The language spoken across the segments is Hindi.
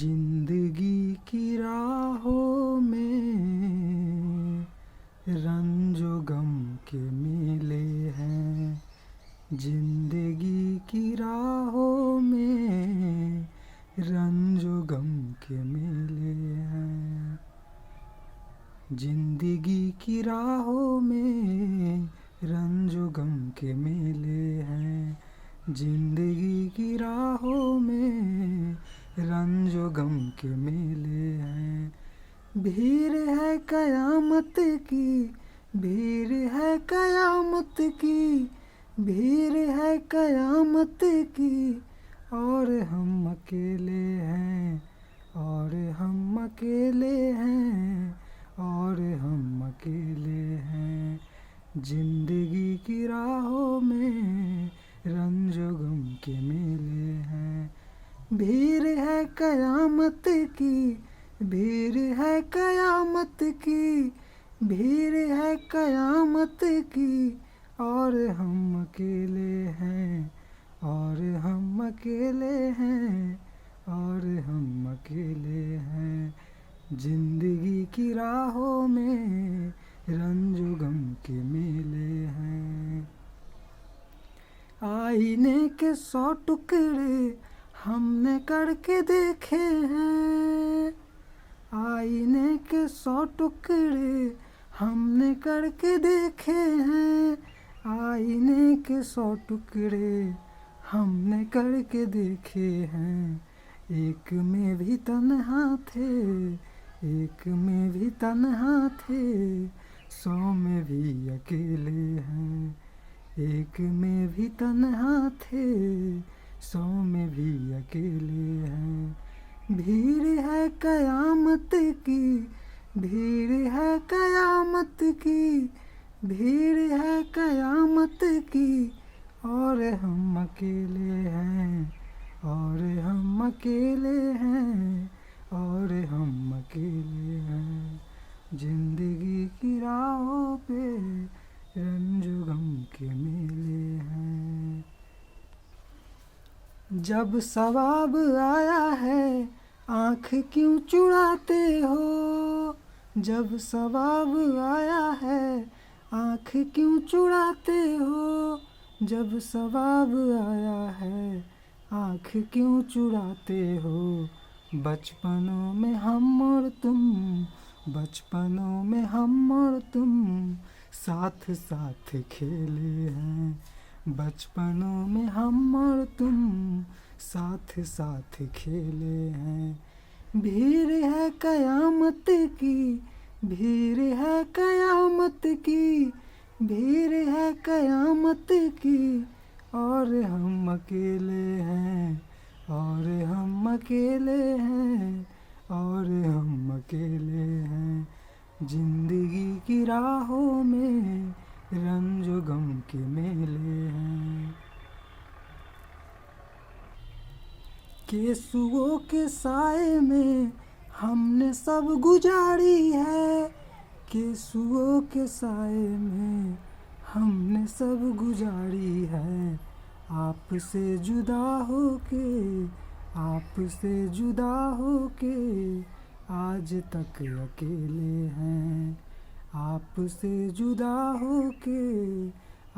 जिंदगी की राहों में रंजो गम के मेले हैं। जिंदगी की राहों में रंजो गम के मेले हैं। जिंदगी की राहों में रंजो गम के मेले हैं। जिंदगी की राहों में रंजो गम के मेले हैं। भीड़ है कयामत की, भीड़ है कयामत की, भीड़ है कयामत की, और हम अकेले हैं, और हम अकेले हैं, और हम अकेले हैं। जिंदगी की राहों में रंजो गम के मेले हैं। भीड़ है कयामत की, भीड़ है कयामत की, भीड़ है कयामत की, और हम अकेले हैं, और हम अकेले हैं, और हम अकेले हैं। जिंदगी की राहों में रंजो गम के मेले हैं। आईने के 100 टुकड़े हमने करके देखे हैं। आईने के 100 टुकड़े हमने करके देखे हैं। आईने के 100 टुकड़े हमने करके देखे हैं। एक में भी तन्हा थे, एक में भी तन्हा थे, 100 में भी अकेले हैं। एक में भी तन्हा थे, 100 में भी अकेले हैं। भीड़ है कयामत की, भीड़ है कयामत की, भीड़ है कयामत की, और हम अकेले हैं, और हम अकेले हैं, और हम अकेले हैं। जिंदगी की राहों पे रंजो गम के मेले हैं। जब सवाब आया है आँख क्यों चुराते हो। जब सवाब आया है आँख क्यों चुराते हो। जब सवाब आया है आँख क्यों चुराते हो। बचपनों में हम और तुम, बचपनों में हम और तुम साथ साथ खेले हैं। बचपनों में हम और तुम साथ साथ खेले हैं। भीड़ है कयामत की, भीड़ है कयामत की, भीड़ है कयामत की, और हम अकेले हैं, और हम अकेले हैं, और हम अकेले हैं। जिंदगी की राहों में रंजो गम के मेले हैं। केसुओं के साए में हमने सब गुजारी है। केसुओं के साए में हमने सब गुजारी है। आपसे जुदा होके, आपसे जुदा होके आज तक अकेले हैं। आपसे जुदा होके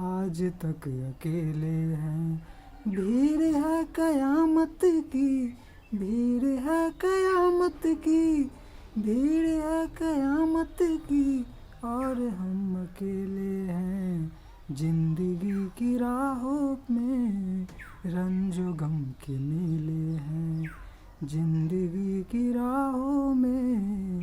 आज तक अकेले हैं। भीड़ है कयामत की, भीड़ है कयामत की, भीड़ है कयामत की, और हम अकेले हैं। जिंदगी की राहों में रंजो गम के मेले हैं। जिंदगी की राहों में